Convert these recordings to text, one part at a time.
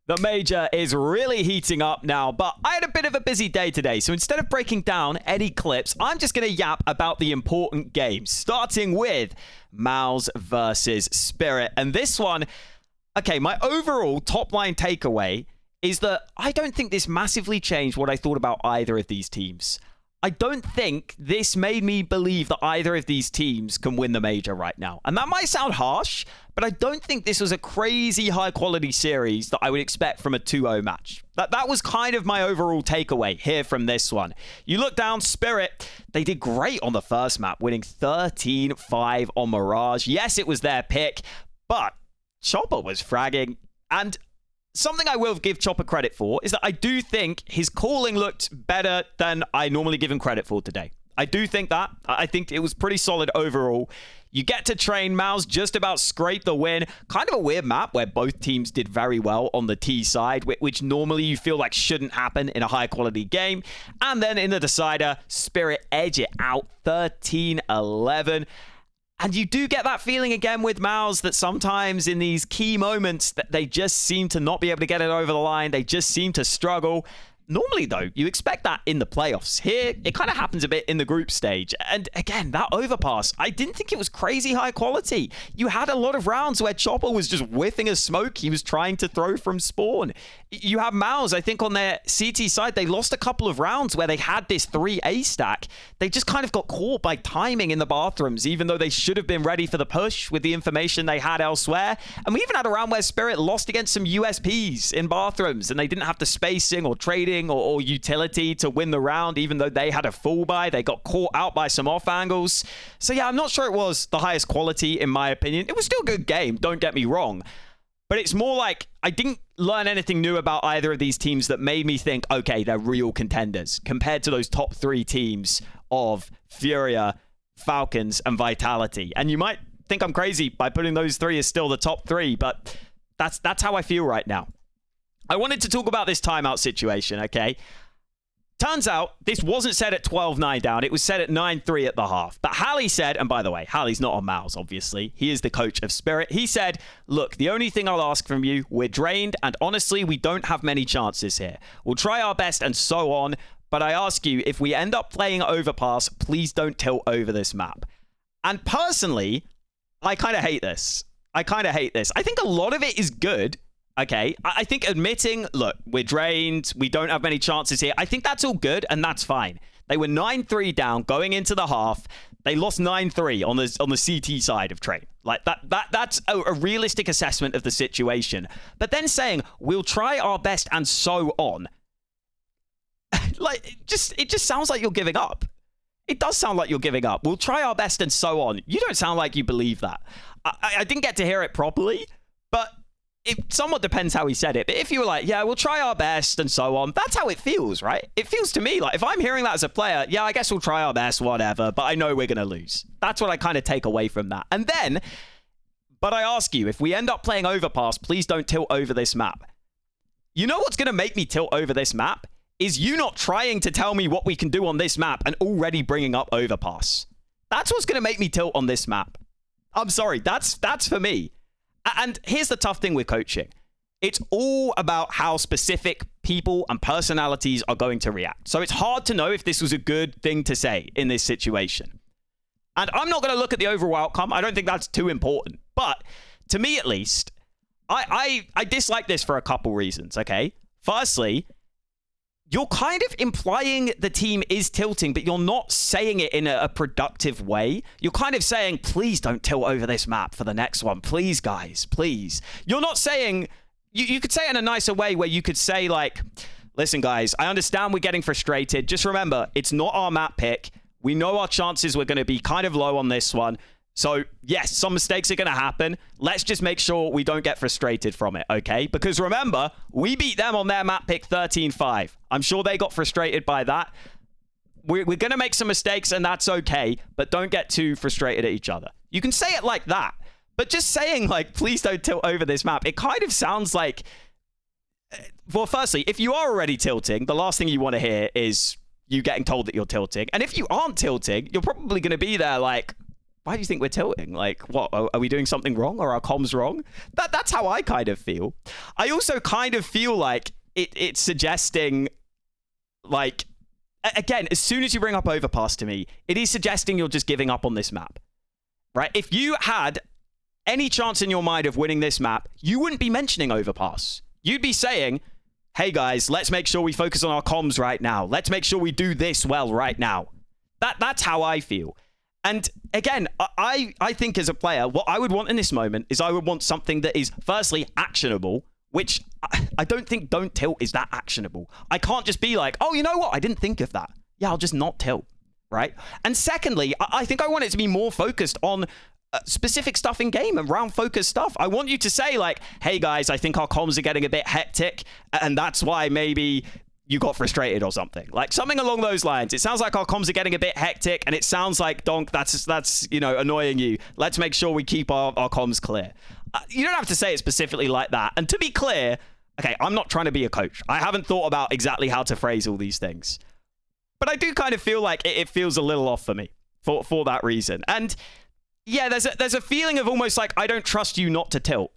The major is really heating up now, but I had a bit of a busy day today, so instead of breaking down any clips, I'm just going to yap about the important games, starting with Mouz versus Spirit. And this one, okay, my overall top-line takeaway is that I don't think this massively changed what I thought about either of these teams. I don't think this made me believe that either of these teams can win the major right now. And that might sound harsh, but I don't think this was a crazy high-quality series that I would expect from a 2-0 match. That was kind of my overall takeaway here from this one. You look down, Spirit, they did great on the first map, winning 13-5 on Mirage. Yes, it was their pick, but Chopper was fragging. And something I will give Chopper credit for is that I do think his calling looked better than I normally give him credit for today. I do think that. I think it was pretty solid overall. You get to train. Mouz just about scraped the win. Kind of a weird map where both teams did very well on the T side, which normally you feel like shouldn't happen in a high-quality game. And then in the decider, Spirit edge it out 13-11. And you do get that feeling again with Mouz that sometimes in these key moments that they just seem to not be able to get it over the line. They just seem to struggle. Normally, though, you expect that in the playoffs. Here, it kind of happens a bit in the group stage. And again, that overpass, I didn't think it was crazy high quality. You had a lot of rounds where Chopper was just whiffing a smoke he was trying to throw from spawn. You have Mouz, I think on their CT side, they lost a couple of rounds where they had this 3A stack. They just kind of got caught by timing in the bathrooms, even though they should have been ready for the push with the information they had elsewhere. And we even had a round where Spirit lost against some USPs in bathrooms, and they didn't have the spacing or trading or utility to win the round, even though they had a full buy. They got caught out by some off angles. So yeah, I'm not sure it was the highest quality in my opinion. It was still a good game, don't get me wrong. But it's more like I didn't learn anything new about either of these teams that made me think, okay, they're real contenders compared to those top three teams of Furia, Falcons, and Vitality. And you might think I'm crazy by putting those three as still the top three, but that's how I feel right now. I wanted to talk about this timeout situation, okay? Turns out, this wasn't set at 12-9 down. It was set at 9-3 at the half. But Hallie said, and by the way, Hallie's not on Mouz, obviously. He is the coach of Spirit. He said, look, the only thing I'll ask from you, we're drained, and honestly, we don't have many chances here. We'll try our best and so on, but I ask you, if we end up playing overpass, please don't tilt over this map. And personally, I kind of hate this. I think a lot of it is good. Okay, I think admitting, look, we're drained, we don't have many chances here, I think that's all good and that's fine. They were 9-3 down going into the half. They lost 9-3 on the CT side of Train. Like that's a realistic assessment of the situation. But then saying, we'll try our best and so on. Like, it just sounds like you're giving up. It does sound like you're giving up. We'll try our best and so on. You don't sound like you believe that. I didn't get to hear it properly, but it somewhat depends how he said it. But if you were like, yeah, we'll try our best and so on, that's how it feels, right? It feels to me like if I'm hearing that as a player, yeah, I guess we'll try our best, whatever, but I know we're going to lose. That's what I kind of take away from that. And then, but I ask you, if we end up playing overpass, please don't tilt over this map. You know what's going to make me tilt over this map? Is you not trying to tell me what we can do on this map and already bringing up overpass. That's what's going to make me tilt on this map. I'm sorry, that's for me. And here's the tough thing with coaching. It's all about how specific people and personalities are going to react. So it's hard to know if this was a good thing to say in this situation. And I'm not going to look at the overall outcome. I don't think that's too important. But to me, at least, I dislike this for a couple reasons, okay? Firstly, you're kind of implying the team is tilting, but you're not saying it in a productive way. You're kind of saying, please don't tilt over this map for the next one. Please, guys, please. You're not saying, you could say it in a nicer way where you could say like, listen, guys, I understand we're getting frustrated. Just remember, it's not our map pick. We know our chances were going to be kind of low on this one. So, yes, some mistakes are going to happen. Let's just make sure we don't get frustrated from it, okay? Because remember, we beat them on their map pick 13-5. I'm sure they got frustrated by that. We're going to make some mistakes, and that's okay, but don't get too frustrated at each other. You can say it like that, but just saying, like, please don't tilt over this map, it kind of sounds like... Well, firstly, if you are already tilting, the last thing you want to hear is you getting told that you're tilting. And if you aren't tilting, you're probably going to be there like... why do you think we're tilting? Like, what, are we doing something wrong? Or are our comms wrong? That's how I kind of feel. I also kind of feel like it's suggesting, like, again, as soon as you bring up overpass to me, it is suggesting you're just giving up on this map, right? If you had any chance in your mind of winning this map, you wouldn't be mentioning overpass. You'd be saying, hey guys, let's make sure we focus on our comms right now. Let's make sure we do this well right now. That's how I feel. And again, I think as a player, what I would want in this moment is I would want something that is firstly actionable, which I don't think don't tilt is that actionable. I can't just be like, oh, you know what? I didn't think of that. Yeah, I'll just not tilt, right? And secondly, I think I want it to be more focused on specific stuff in game and round focused stuff. I want you to say like, hey guys, I think our comms are getting a bit hectic and that's why maybe you got frustrated or something. Like something along those lines. It sounds like our comms are getting a bit hectic and it sounds like, Donk, that's you know, annoying you. Let's make sure we keep our comms clear. You don't have to say it specifically like that. And to be clear, okay, I'm not trying to be a coach. I haven't thought about exactly how to phrase all these things. But I do kind of feel like it feels a little off for me for that reason. And yeah, there's a feeling of almost like, I don't trust you not to tilt,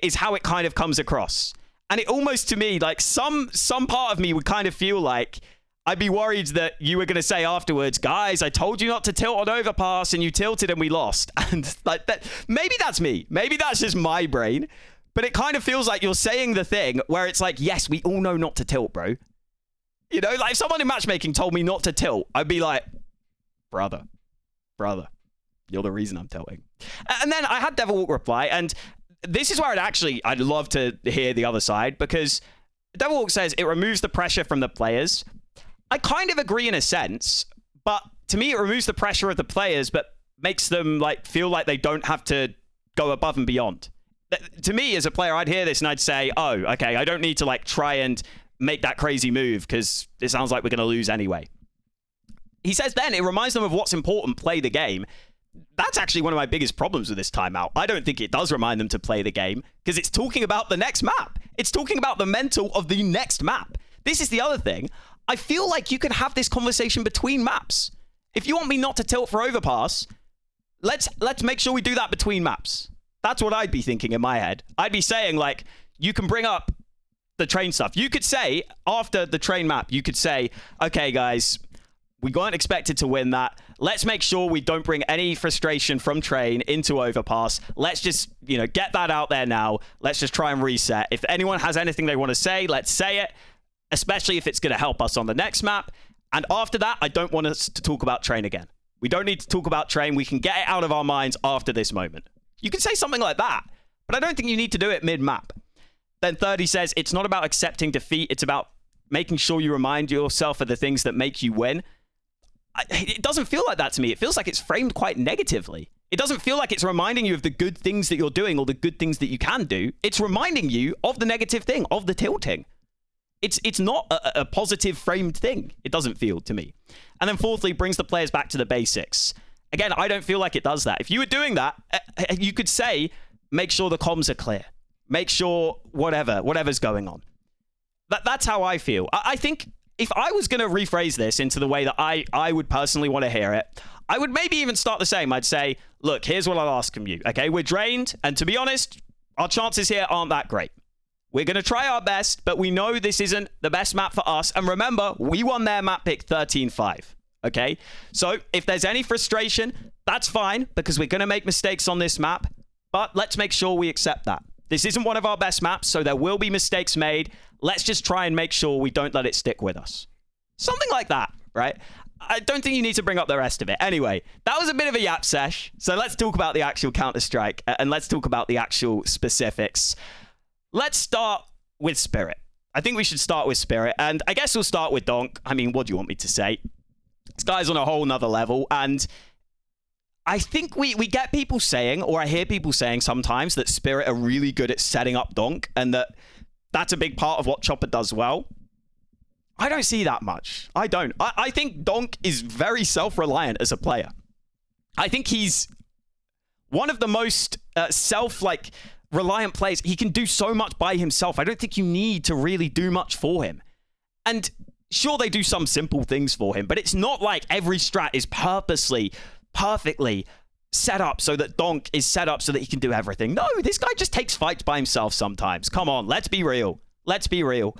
is how it kind of comes across. And it almost, to me, like some part of me would kind of feel like I'd be worried that you were going to say afterwards, guys, I told you not to tilt on overpass and you tilted and we lost. And like that, maybe that's me. Maybe that's just my brain. But it kind of feels like you're saying the thing where it's like, yes, we all know not to tilt, bro. You know, like if someone in matchmaking told me not to tilt, I'd be like, brother, you're the reason I'm tilting. And then I had Devilwalk reply, and this is where I'd love to hear the other side, because Devilwalk says it removes the pressure from the players. I kind of agree in a sense, but to me, it removes the pressure of the players, but makes them like feel like they don't have to go above and beyond. To me, as a player, I'd hear this and I'd say, oh, okay, I don't need to like try and make that crazy move because it sounds like we're going to lose anyway. He says then it reminds them of what's important, play the game. That's actually one of my biggest problems with this timeout. I don't think it does remind them to play the game because it's talking about the next map. It's talking about the mental of the next map. This is the other thing. I feel like you can have this conversation between maps. If you want me not to tilt for overpass, let's make sure we do that between maps. That's what I'd be thinking in my head. I'd be saying like, you can bring up the train stuff. You could say after the train map, you could say, okay, guys, we weren't expected to win that. Let's make sure we don't bring any frustration from train into overpass. Let's just, you know, get that out there now. Let's just try and reset. If anyone has anything they want to say, let's say it, especially if it's going to help us on the next map. And after that, I don't want us to talk about train again. We don't need to talk about train. We can get it out of our minds after this moment. You can say something like that, but I don't think you need to do it mid-map. Then 30 says, it's not about accepting defeat. It's about making sure you remind yourself of the things that make you win. It doesn't feel like that to me. It feels like it's framed quite negatively. It doesn't feel like it's reminding you of the good things that you're doing or the good things that you can do. It's reminding you of the negative thing, of the tilting. It's not a positive framed thing. It doesn't feel to me. And then fourthly, brings the players back to the basics. Again, I don't feel like it does that. If you were doing that, you could say, make sure the comms are clear. Make sure whatever's going on. That's how I feel. I think if I was going to rephrase this into the way that I would personally want to hear it, I would maybe even start the same. I'd say, look, here's what I'll ask from you. Okay, we're drained. And to be honest, our chances here aren't that great. We're going to try our best, but we know this isn't the best map for us. And remember, we won their map pick 13-5. Okay, so if there's any frustration, that's fine because we're going to make mistakes on this map. But let's make sure we accept that. This isn't one of our best maps, so there will be mistakes made. Let's just try and make sure we don't let it stick with us. Something like that, right? I don't think you need to bring up the rest of it. Anyway, that was a bit of a yap sesh. So let's talk about the actual Counter-Strike and let's talk about the actual specifics. Let's start with Spirit. I think we should start with Spirit. And I guess we'll start with Donk. I mean, what do you want me to say? This guy's on a whole nother level. And I think we get people saying, or I hear people saying sometimes, that Spirit are really good at setting up Donk and that that's a big part of what Chopper does well. I don't see that much. I don't. I think Donk is very self-reliant as a player. I think he's one of the most reliant players. He can do so much by himself. I don't think you need to really do much for him. And sure, they do some simple things for him, but it's not like every strat is purposely, perfectly set up so that Donk is set up so that he can do everything. No, this guy just takes fights by himself sometimes. Come on, let's be real. Let's be real.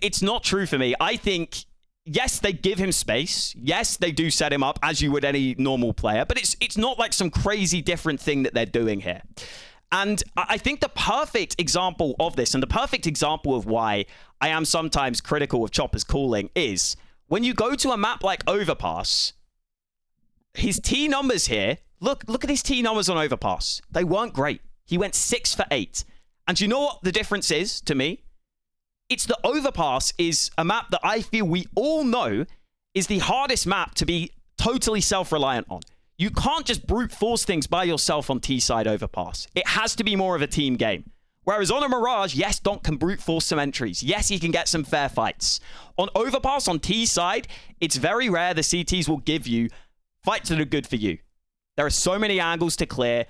It's not true for me. I think, yes, they give him space. Yes, they do set him up as you would any normal player, but it's not like some crazy different thing that they're doing here. And I think the perfect example of this, and the perfect example of why I am sometimes critical of Chopper's calling, is when you go to a map like Overpass, his T numbers here, look at his T numbers on Overpass. They weren't great. He went 6 for 8. And you know what the difference is to me? It's the Overpass is a map that I feel we all know is the hardest map to be totally self-reliant on. You can't just brute force things by yourself on T-side Overpass. It has to be more of a team game. Whereas on a Mirage, yes, Donk can brute force some entries. Yes, he can get some fair fights. On Overpass, on T-side, it's very rare the CTs will give you fights that are good for you. There are so many angles to clear.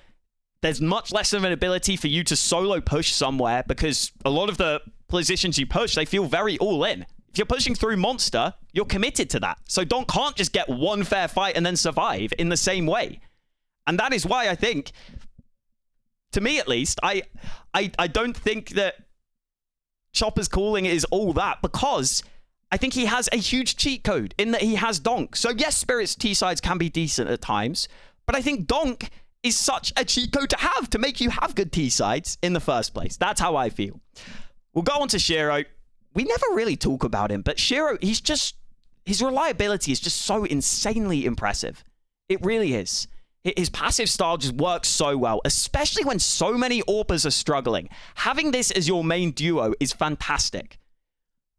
There's much less of an ability for you to solo push somewhere because a lot of the positions you push, they feel very all in. If you're pushing through Monster, you're committed to that. So Donk can't just get one fair fight and then survive in the same way. And that is why I think, to me at least, I don't think that Chopper's calling is all that, because I think he has a huge cheat code in that he has Donk. So yes, Spirit's T-sides can be decent at times, but I think Donk is such a cheat code to have to make you have good T-sides in the first place. That's how I feel. We'll go on to Shiro. We never really talk about him, but Shiro, his reliability is just so insanely impressive. It really is. His passive style just works so well, especially when so many AWPers are struggling. Having this as your main duo is fantastic.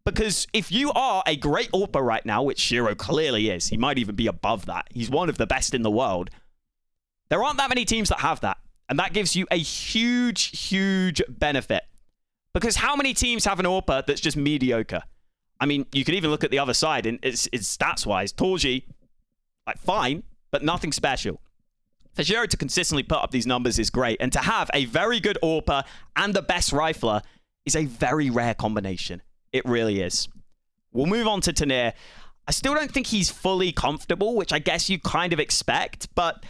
Because if you are a great AWPer right now, which Shiro clearly is, he might even be above that. He's one of the best in the world. There aren't that many teams that have that. And that gives you a huge, huge benefit. Because how many teams have an AWPer that's just mediocre? I mean, you could even look at the other side, and it's stats-wise. Torji, like, fine, but nothing special. For Shiro to consistently put up these numbers is great. And to have a very good AWPer and the best rifler is a very rare combination. It really is. We'll move on to Tanir. I still don't think he's fully comfortable, which I guess you kind of expect, but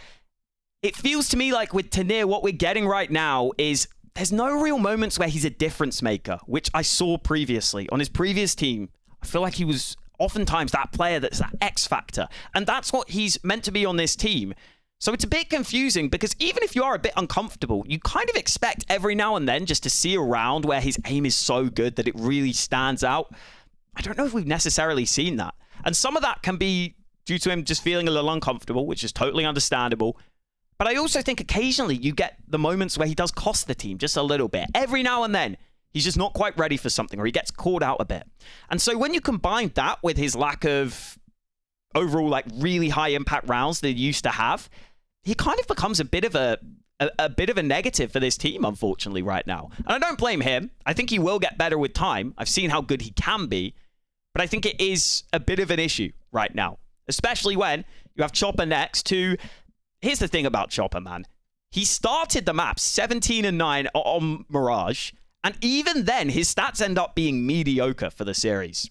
it feels to me like with Tanir, what we're getting right now is there's no real moments where he's a difference maker, which I saw previously. On his previous team, I feel like he was oftentimes that player that's that X factor, and that's what he's meant to be on this team. So it's a bit confusing because even if you are a bit uncomfortable, you kind of expect every now and then just to see a round where his aim is so good that it really stands out. I don't know if we've necessarily seen that. And some of that can be due to him just feeling a little uncomfortable, which is totally understandable. But I also think occasionally you get the moments where he does cost the team just a little bit. Every now and then, he's just not quite ready for something or he gets caught out a bit. And so when you combine that with his lack of overall like really high impact rounds that he used to have, he kind of becomes a bit of a negative for this team, unfortunately, right now. And I don't blame him. I think he will get better with time. I've seen how good he can be, but I think it is a bit of an issue right now, especially when you have Chopper next to... Here's the thing about Chopper, man. He started the map 17-9 on Mirage, and even then, his stats end up being mediocre for the series.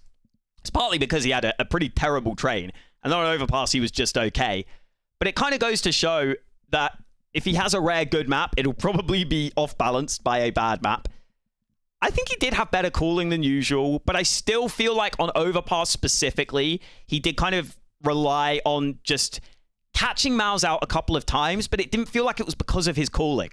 It's partly because he had a pretty terrible train, and on Overpass, he was just okay. But it kind of goes to show that if he has a rare good map, it'll probably be off-balanced by a bad map. I think he did have better calling than usual, but I still feel like on Overpass specifically, he did kind of rely on just catching Mouz out a couple of times, but it didn't feel like it was because of his calling.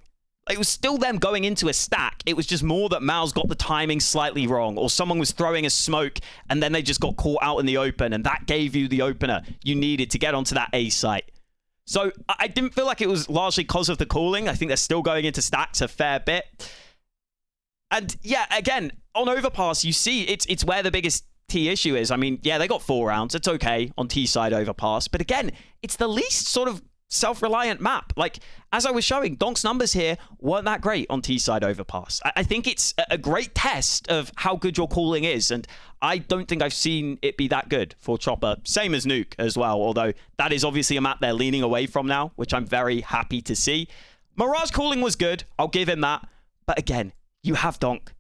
It was still them going into a stack. It was just more that Mouz got the timing slightly wrong, or someone was throwing a smoke and then they just got caught out in the open, and that gave you the opener you needed to get onto that A site. So I didn't feel like it was largely because of the calling. I think they're still going into stacks a fair bit. And yeah, again, on Overpass, you see it's where the biggest T issue is. I mean, yeah, they got 4 rounds. It's okay on T-side Overpass. But again, it's the least sort of self-reliant map. Like, as I was showing, Donk's numbers here weren't that great on T-side Overpass. I think it's a great test of how good your calling is, and I don't think I've seen it be that good for Chopper. Same as Nuke as well, although that is obviously a map they're leaning away from now, which I'm very happy to see. Mirage calling was good. I'll give him that. But again, you have Donk.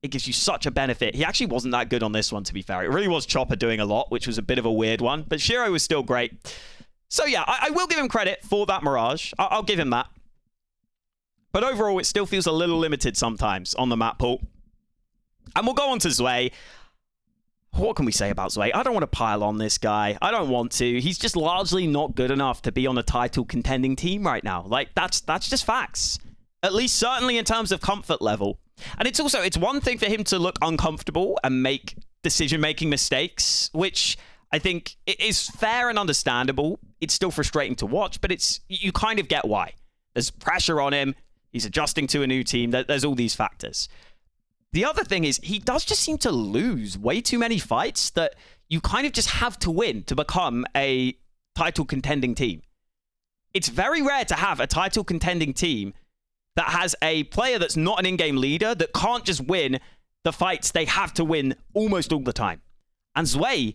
It gives you such a benefit. He actually wasn't that good on this one, to be fair. It really was Chopper doing a lot, which was a bit of a weird one. But Shiro was still great. So yeah, I will give him credit for that Mirage. I'll give him that. But overall, it still feels a little limited sometimes on the map pool. And we'll go on to Zwei. What can we say about Zwei? I don't want to pile on this guy. I don't want to. He's just largely not good enough to be on a title contending team right now. Like, that's just facts. At least certainly in terms of comfort level. And it's one thing for him to look uncomfortable and make decision-making mistakes, which I think is fair and understandable. It's still frustrating to watch, but you kind of get why. There's pressure on him. He's adjusting to a new team. There's all these factors. The other thing is he does just seem to lose way too many fights that you kind of just have to win to become a title contending team. It's very rare to have a title contending team that has a player that's not an in-game leader that can't just win the fights they have to win almost all the time. And Zwei,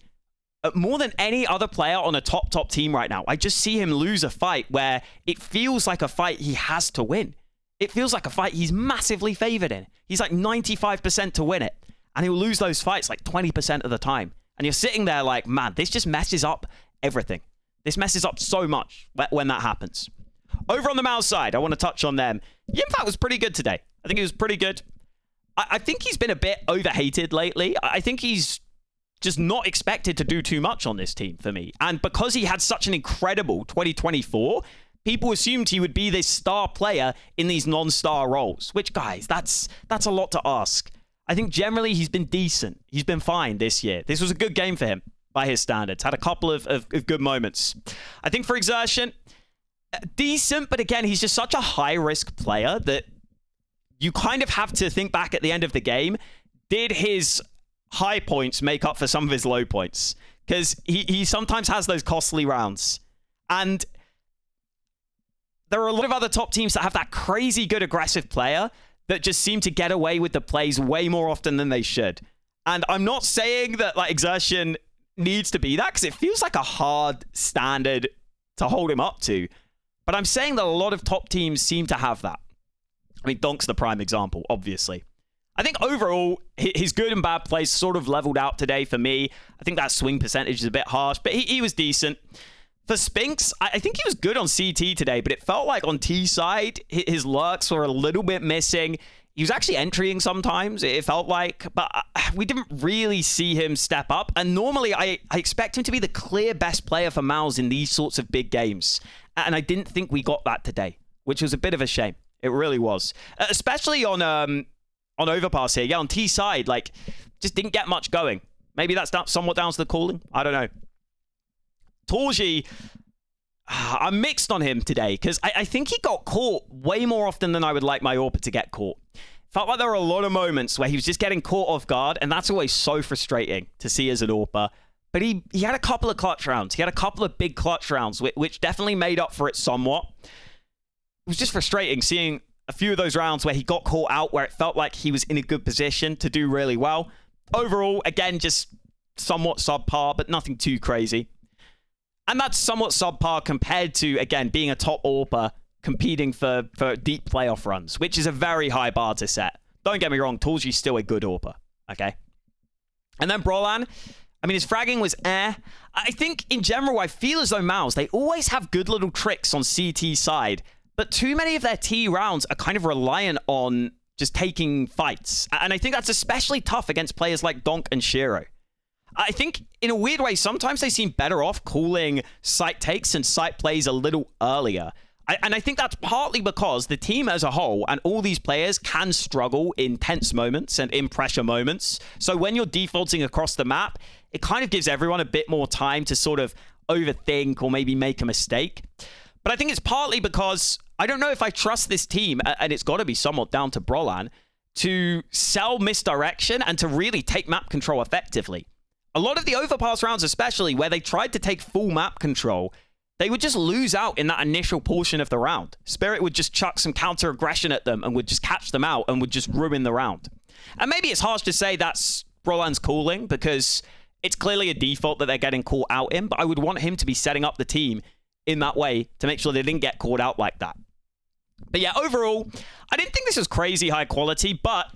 more than any other player on a top team right now, I just see him lose a fight where it feels like a fight he has to win. It feels like a fight he's massively favored in. He's like 95% to win it. And he'll lose those fights like 20% of the time. And you're sitting there like, man, this just messes up everything. This messes up so much when that happens. Over on the Mouz side, I want to touch on them. Yimfat was pretty good today. I think he was pretty good. I think he's been a bit overhated lately. I think he's just not expected to do too much on this team for me. And because he had such an incredible 2024, people assumed he would be this star player in these non-star roles. Which, guys, that's a lot to ask. I think generally he's been decent. He's been fine this year. This was a good game for him by his standards. Had a couple of good moments. I think for Exertion, decent, but again, he's just such a high-risk player that you kind of have to think back at the end of the game. Did his high points make up for some of his low points? Because he sometimes has those costly rounds. And there are a lot of other top teams that have that crazy good aggressive player that just seem to get away with the plays way more often than they should. And I'm not saying that like Exertion needs to be that, because it feels like a hard standard to hold him up to. But I'm saying that a lot of top teams seem to have that. I mean, Donk's the prime example, obviously. I think overall, his good and bad plays sort of leveled out today for me. I think that swing percentage is a bit harsh, but he was decent. For Spinks, I think he was good on CT today, but it felt like on T side, his lurks were a little bit missing. He was actually entering sometimes, it felt like, but we didn't really see him step up. And normally, I expect him to be the clear best player for Mouz in these sorts of big games. And I didn't think we got that today, which was a bit of a shame. It really was. Especially on Overpass here. Yeah, on T side, like, just didn't get much going. Maybe that's somewhat down to the calling. I don't know. Torji, I'm mixed on him today because I think he got caught way more often than I would like my AWPer to get caught. Felt like there were a lot of moments where he was just getting caught off guard, and that's always so frustrating to see as an AWPer. But he had a couple of clutch rounds. He had a couple of big clutch rounds, which definitely made up for it somewhat. It was just frustrating seeing a few of those rounds where he got caught out, where it felt like he was in a good position to do really well. Overall, again, just somewhat subpar, but nothing too crazy. And that's somewhat subpar compared to, again, being a top AWPer competing for deep playoff runs, which is a very high bar to set. Don't get me wrong, Torji's still a good AWPer, okay? And then Brolan, I mean, his fragging was I think, in general, I feel as though Mouz, they always have good little tricks on CT side, but too many of their T rounds are kind of reliant on just taking fights. And I think that's especially tough against players like Donk and Shiro. I think, in a weird way, sometimes they seem better off calling site takes and site plays a little earlier. And I think that's partly because the team as a whole and all these players can struggle in tense moments and in pressure moments. So when you're defaulting across the map, it kind of gives everyone a bit more time to sort of overthink or maybe make a mistake. But I think it's partly because I don't know if I trust this team, and it's got to be somewhat down to Brolan, to sell misdirection and to really take map control effectively. A lot of the overpass rounds, especially where they tried to take full map control, they would just lose out in that initial portion of the round. Spirit would just chuck some counter aggression at them and would just catch them out and would just ruin the round. And maybe it's harsh to say that's Brolan's calling because it's clearly a default that they're getting caught out in, but I would want him to be setting up the team in that way to make sure they didn't get caught out like that. But yeah, overall, I didn't think this was crazy high quality, but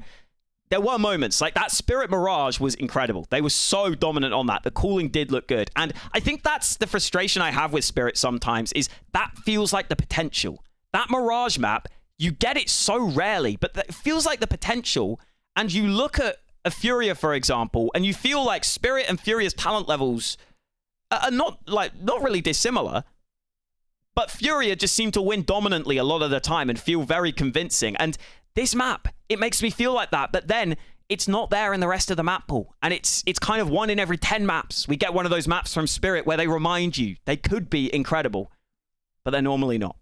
there were moments like that Spirit Mirage was incredible. They were so dominant on that. The cooling did look good. And I think that's the frustration I have with Spirit sometimes, is that feels like the potential. That Mirage map, you get it so rarely, but it feels like the potential. And you look at a Furia, for example, and you feel like Spirit and Furia's talent levels are not really dissimilar. But Furia just seemed to win dominantly a lot of the time and feel very convincing. And this map, it makes me feel like that. But then it's not there in the rest of the map pool. And it's kind of 1 in every 10 maps. We get one of those maps from Spirit where they remind you they could be incredible, but they're normally not.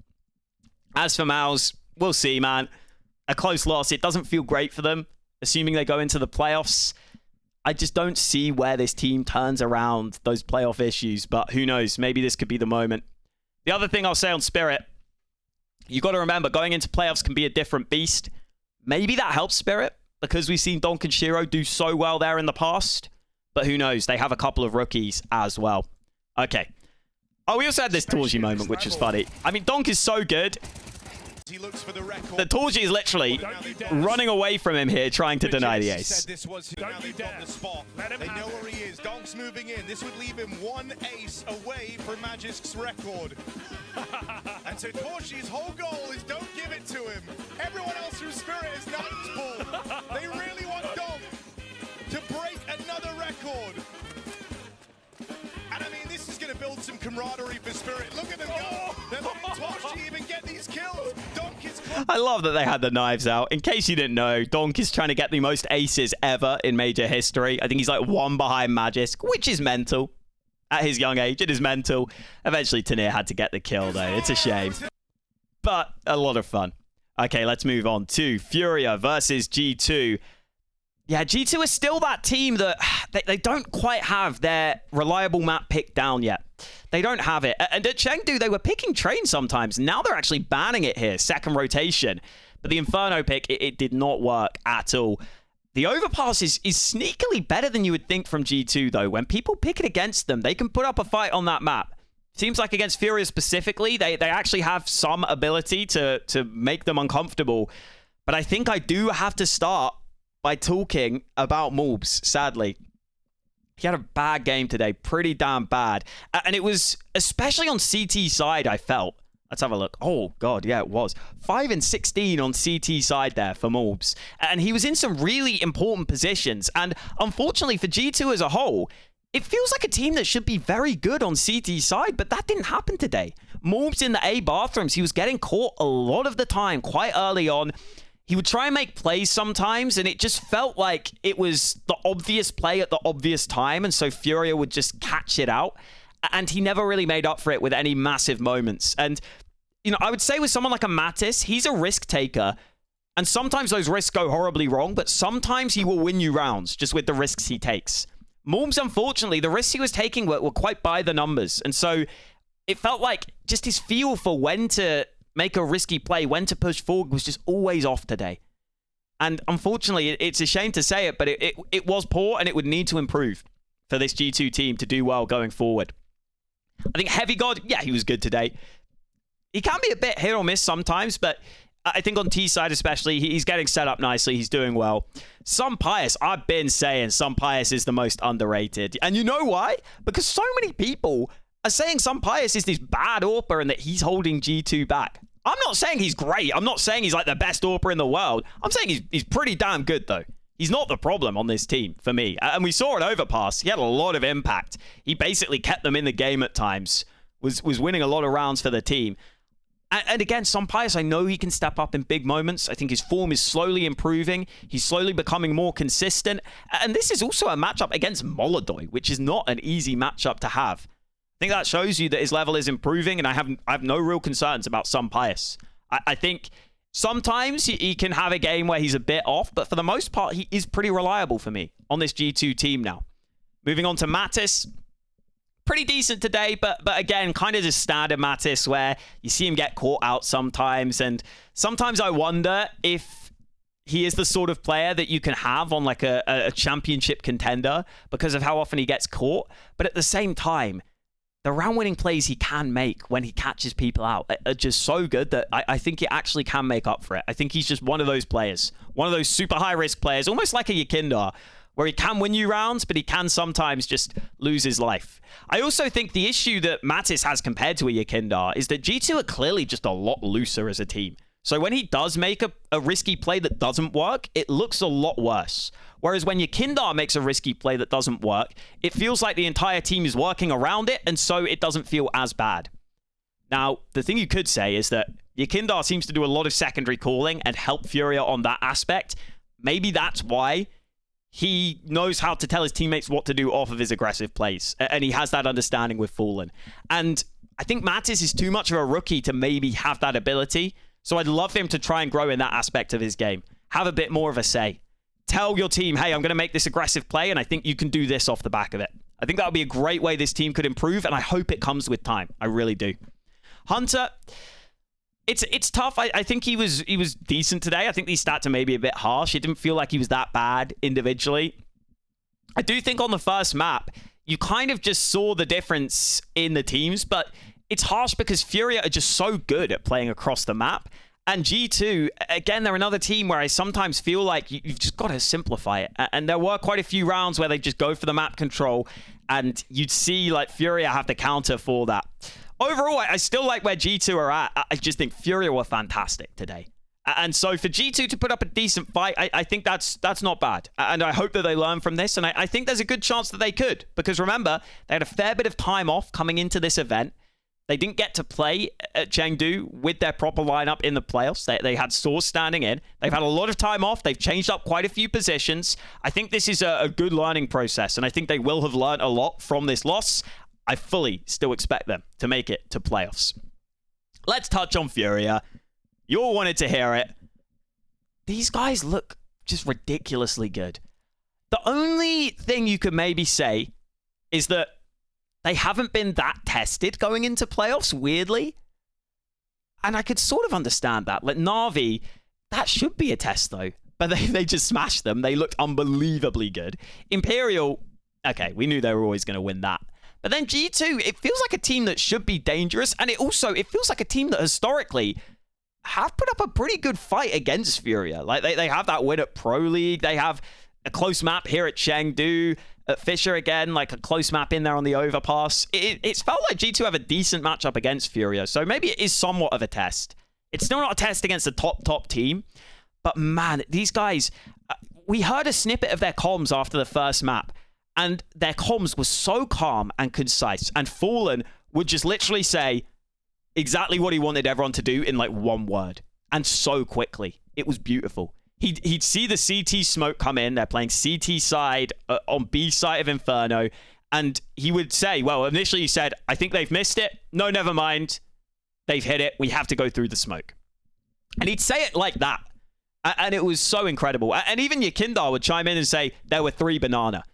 As for Mouz, we'll see, man. A close loss. It doesn't feel great for them, assuming they go into the playoffs. I just don't see where this team turns around those playoff issues. But who knows? Maybe this could be the moment. The other thing I'll say on Spirit, you got to remember, going into playoffs can be a different beast. Maybe that helps Spirit, because we've seen Donk and Shiro do so well there in the past. But who knows? They have a couple of rookies as well. Okay. Oh, we also had this Torji moment, which was funny. I mean, Donk is so good. He looks for the Torji is literally running away from him here, trying to deny the ace. They know where he is. Donk's moving in. This would leave him 1 ace away from Magic's record. And so Torji's whole goal is don't give it to him. Everyone else from Spirit is knightful. They really want Donk to break another record. And I mean, this is going to build some camaraderie for Spirit. Look at them go. They're letting Torji even get these kills. Donk is... I love that they had the knives out. In case you didn't know, Donk is trying to get the most aces ever in Major history. I think he's like 1 behind Magisk, which is mental. At his young age, it is mental. Eventually, Tanir had to get the kill, though. It's a shame. But a lot of fun. Okay, let's move on to Furia versus G2. Yeah, G2 is still that team that they don't quite have their reliable map picked down yet. They don't have it. And at Chengdu, they were picking Train sometimes. Now they're actually banning it here, second rotation. But the Inferno pick, it did not work at all. The Overpass is sneakily better than you would think from G2, though. When people pick it against them, they can put up a fight on that map. Seems like against Furia specifically, they actually have some ability to make them uncomfortable. But I think I do have to start by talking about Mouz, sadly. He had a bad game today, pretty damn bad. And it was, especially on CT side, I felt. Let's have a look. Oh, God, yeah, it was. 5 and 16 on CT side there for Mouz. And he was in some really important positions. And unfortunately for G2 as a whole, it feels like a team that should be very good on CT side, but that didn't happen today. Mouz in the A bathrooms, he was getting caught a lot of the time, quite early on. He would try and make plays sometimes, and it just felt like it was the obvious play at the obvious time, and so Furia would just catch it out, and he never really made up for it with any massive moments. And, you know, I would say with someone like a Mattis, he's a risk taker, and sometimes those risks go horribly wrong, but sometimes he will win you rounds just with the risks he takes. Mouz, unfortunately, the risks he was taking were quite by the numbers, and so it felt like just his feel for when to make a risky play, when to push forward, was just always off today. And unfortunately, it's a shame to say it, but it was poor, and it would need to improve for this G2 team to do well going forward. I think Heavy God, yeah, he was good today. He can be a bit hit or miss sometimes, but I think on T side especially, he's getting set up nicely. He's doing well. Some Pious, I've been saying Some Pious is the most underrated. And you know why? Because so many people are saying Some Pious is this bad AWPer and that he's holding G2 back. I'm not saying he's great. I'm not saying he's like the best AWPer in the world. I'm saying he's pretty damn good, though. He's not the problem on this team, for me. And we saw it Overpass. He had a lot of impact. He basically kept them in the game at times. Was winning a lot of rounds for the team. And again, Some Pious, I know he can step up in big moments. I think his form is slowly improving. He's slowly becoming more consistent. And this is also a matchup against Molodoy, which is not an easy matchup to have. I think that shows you that his level is improving, and I have no real concerns about Some Pious. I think sometimes he can have a game where he's a bit off, but for the most part, he is pretty reliable for me on this G2 team now. Moving on to Mattis. Pretty decent today, but again, kind of just standard Mattis, where you see him get caught out sometimes, and sometimes I wonder if he is the sort of player that you can have on like a championship contender because of how often he gets caught. But at the same time, the round-winning plays he can make when he catches people out are just so good that I think he actually can make up for it. I think he's just one of those players, one of those super high-risk players, almost like a Yakindar, where he can win you rounds, but he can sometimes just lose his life. I also think the issue that Mattis has compared to a Yakindar is that G2 are clearly just a lot looser as a team. So when he does make a risky play that doesn't work, it looks a lot worse. Whereas when Yakindar makes a risky play that doesn't work, it feels like the entire team is working around it, and so it doesn't feel as bad. Now, the thing you could say is that Yakindar seems to do a lot of secondary calling and help Furia on that aspect. Maybe that's why he knows how to tell his teammates what to do off of his aggressive plays, and he has that understanding with Fallen. And I think Mattis is too much of a rookie to maybe have that ability, so I'd love him to try and grow in that aspect of his game. Have a bit more of a say. Tell your team, hey, I'm going to make this aggressive play, and I think you can do this off the back of it. I think that would be a great way this team could improve, and I hope it comes with time. I really do. Hunter, it's tough. I think he was decent today. I think these stats are maybe a bit harsh. It didn't feel like he was that bad individually. I do think on the first map, you kind of just saw the difference in the teams, but it's harsh because Furia are just so good at playing across the map. And G2, again, they're another team where I sometimes feel like you've just got to simplify it. And there were quite a few rounds where they just go for the map control, and you'd see like Furia have the counter for that. Overall, I still like where G2 are at. I just think Furia were fantastic today. And so for G2 to put up a decent fight, I think that's not bad. And I hope that they learn from this. And I think there's a good chance that they could. Because remember, they had a fair bit of time off coming into this event. They didn't get to play at Chengdu with their proper lineup in the playoffs. They had Source standing in. They've had a lot of time off. They've changed up quite a few positions. I think this is a good learning process, and I think they will have learned a lot from this loss. I fully still expect them to make it to playoffs. Let's touch on Furia. You all wanted to hear it. These guys look just ridiculously good. The only thing you could maybe say is that they haven't been that tested going into playoffs, weirdly. And I could sort of understand that. Like, Na'Vi, that should be a test, though. But they just smashed them. They looked unbelievably good. Imperial, okay, we knew they were always going to win that. But then G2, it feels like a team that should be dangerous. And it feels like a team that historically have put up a pretty good fight against Furia. Like, they have that win at Pro League. They have a close map here at Chengdu. At Fisher again, like a close map in there on the overpass. It's felt like G2 have a decent matchup against Furia, so maybe it is somewhat of a test. It's still not a test against the top team, but man, these guys, we heard a snippet of their comms after the first map, and their comms was so calm and concise, and Fallen would just literally say exactly what he wanted everyone to do in like one word, and so quickly. It was beautiful. He'd see the CT smoke come in. They're playing CT side on B side of Inferno. And he would say, well, initially he said, I think they've missed it. No, never mind. They've hit it. We have to go through the smoke. And he'd say it like that. And it was so incredible. And even Yakindar would chime in and say, there were 3 banana.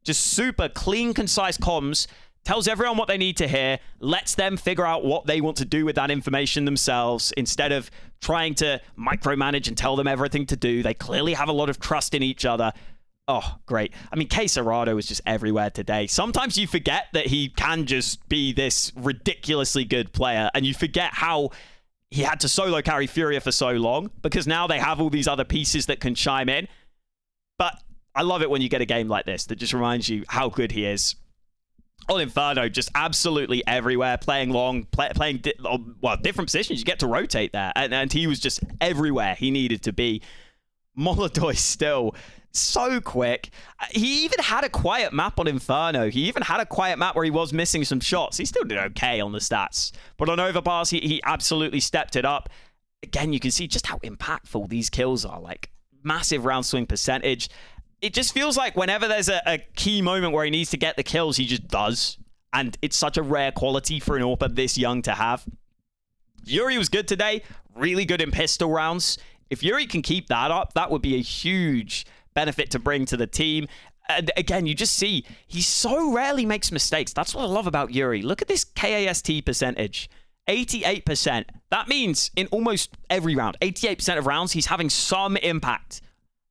Just super clean, concise comms. Tells everyone what they need to hear, lets them figure out what they want to do with that information themselves instead of trying to micromanage and tell them everything to do. They clearly have a lot of trust in each other. Oh, great. I mean, Quesarado was just everywhere today. Sometimes you forget that he can just be this ridiculously good player, and you forget how he had to solo carry Furia for so long because now they have all these other pieces that can chime in. But I love it when you get a game like this that just reminds you how good he is. On Inferno, just absolutely everywhere, playing long, playing different positions. You get to rotate there, and he was just everywhere he needed to be. Molodoi still so quick. He even had a quiet map on Inferno. He even had a quiet map where he was missing some shots. He still did okay on the stats. But on Overpass, he absolutely stepped it up. Again, you can see just how impactful these kills are. Like, massive round swing percentage. It just feels like whenever there's a key moment where he needs to get the kills, he just does. And it's such a rare quality for an AWPer this young to have. Yuri was good today. Really good in pistol rounds. If Yuri can keep that up, that would be a huge benefit to bring to the team. And again, you just see he so rarely makes mistakes. That's what I love about Yuri. Look at this KAST percentage. 88%. That means in almost every round, 88% of rounds, he's having some impact.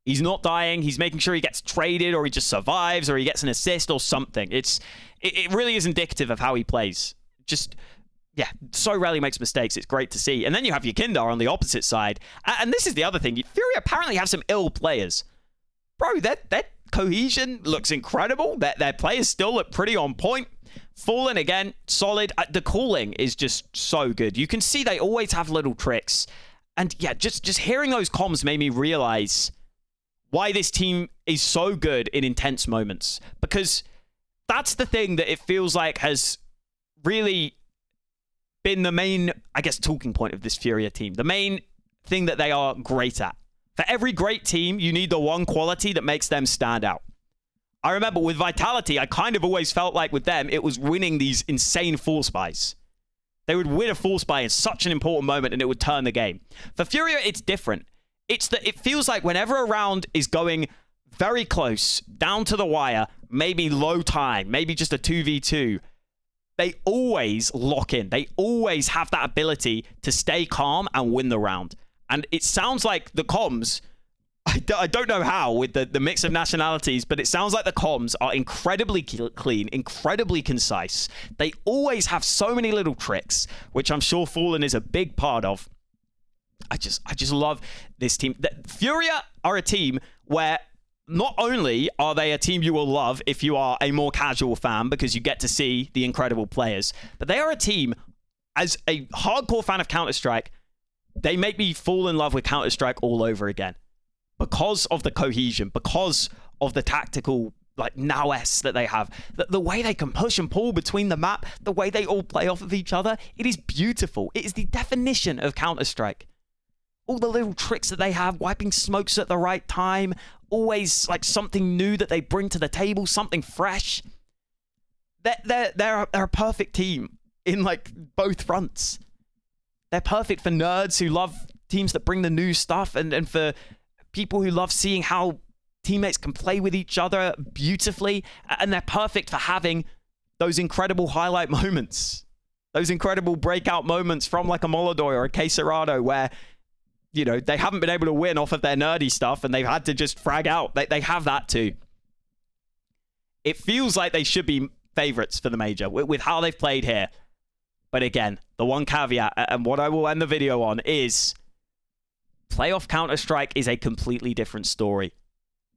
He's not dying. He's making sure he gets traded or he just survives or he gets an assist or something. It really is indicative of how he plays. Just, yeah, so rarely makes mistakes. It's great to see. And then you have your Kindar on the opposite side. And this is the other thing. Furia apparently have some ill players. Bro, their cohesion looks incredible. Their players still look pretty on point. Fallen, again, solid. The calling is just so good. You can see they always have little tricks. And yeah, just hearing those comms made me realize why this team is so good in intense moments. Because that's the thing that it feels like has really been the main, I guess, talking point of this Furia team. The main thing that they are great at. For every great team, you need the one quality that makes them stand out. I remember with Vitality, I kind of always felt like with them, it was winning these insane force buys. They would win a force buy in such an important moment and it would turn the game. For Furia, it's different. It's that it feels like whenever a round is going very close, down to the wire, maybe low time, maybe just a 2v2, they always lock in. They always have that ability to stay calm and win the round. And it sounds like the comms, I don't know how with the mix of nationalities, but it sounds like the comms are incredibly clean, incredibly concise. They always have so many little tricks, which I'm sure Fallen is a big part of. I just love this team. Furia are a team where not only are they a team you will love if you are a more casual fan because you get to see the incredible players, but they are a team, as a hardcore fan of Counter-Strike, they make me fall in love with Counter-Strike all over again. Because of the cohesion, because of the tactical like now-s that they have, the way they can push and pull between the map, the way they all play off of each other, it is beautiful. It is the definition of Counter-Strike. All the little tricks that they have, wiping smokes at the right time, always like something new that they bring to the table, something fresh. They're a perfect team in like both fronts. They're perfect for nerds who love teams that bring the new stuff and for people who love seeing how teammates can play with each other beautifully. And they're perfect for having those incredible highlight moments, those incredible breakout moments from like a Molodoi or a Queserado where, you know, they haven't been able to win off of their nerdy stuff and they've had to just frag out. They have that too. It feels like they should be favorites for the major with how they've played here. But again, the one caveat, and what I will end the video on, is playoff Counter-Strike is a completely different story.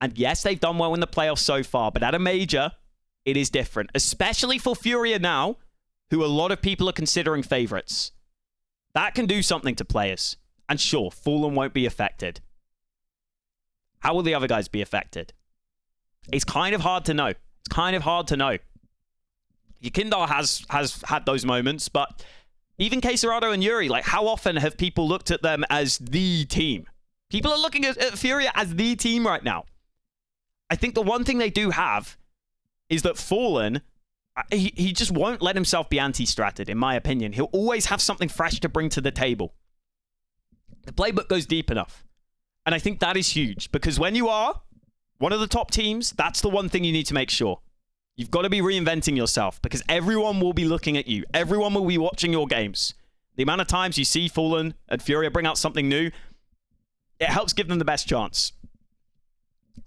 And yes, they've done well in the playoffs so far, but at a major, it is different. Especially for Furia now, who a lot of people are considering favorites. That can do something to players. And sure, Fallen won't be affected. How will the other guys be affected? It's kind of hard to know. It's kind of hard to know. Yakindar has had those moments, but even Queserado and Yuri, like how often have people looked at them as the team? People are looking at Furia as the team right now. I think the one thing they do have is that Fallen, he just won't let himself be anti-stratted, in my opinion. He'll always have something fresh to bring to the table. The playbook goes deep enough. And I think that is huge, because when you are one of the top teams, that's the one thing you need to make sure. You've got to be reinventing yourself, because everyone will be looking at you. Everyone will be watching your games. The amount of times you see Fallen and Furia bring out something new, it helps give them the best chance.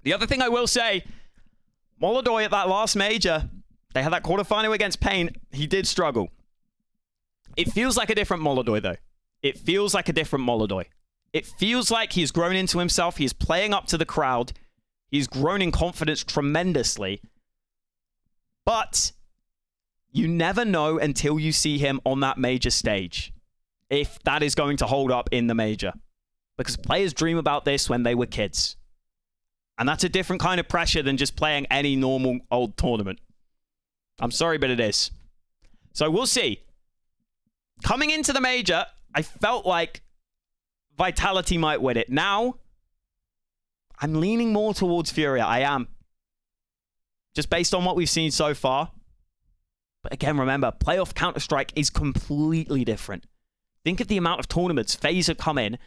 The other thing I will say, Molodoi at that last major, they had that quarterfinal against Pain. He did struggle. It feels like a different Molodoi, though. It feels like a different Molodoi. It feels like he's grown into himself. He's playing up to the crowd. He's grown in confidence tremendously. But you never know until you see him on that major stage if that is going to hold up in the major. Because players dream about this when they were kids. And that's a different kind of pressure than just playing any normal old tournament. I'm sorry, but it is. So we'll see. Coming into the major, I felt like Vitality might win it. Now, I'm leaning more towards Furia. I am. Just based on what we've seen so far. But again, remember, playoff Counter-Strike is completely different. Think of the amount of tournaments FaZe have come in,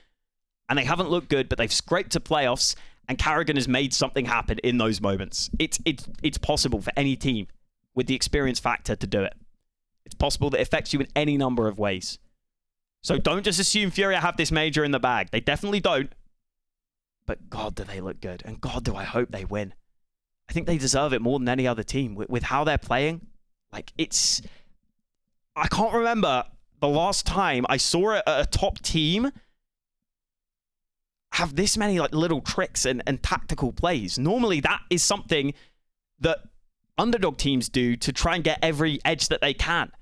and they haven't looked good, but they've scraped to playoffs, and Karrigan has made something happen in those moments. It's possible for any team with the experience factor to do it. It's possible that it affects you in any number of ways. So don't just assume Furia have this major in the bag. They definitely don't. But God, do they look good. And God, do I hope they win. I think they deserve it more than any other team with how they're playing. Like, it's... I can't remember the last time I saw a top team have this many like little tricks and tactical plays. Normally, that is something that underdog teams do to try and get every edge that they can.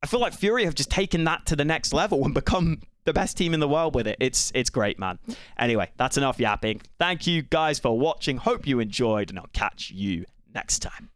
I feel like Furia have just taken that to the next level and become the best team in the world with it. It's great, man. Anyway, that's enough yapping. Thank you guys for watching. Hope you enjoyed, and I'll catch you next time.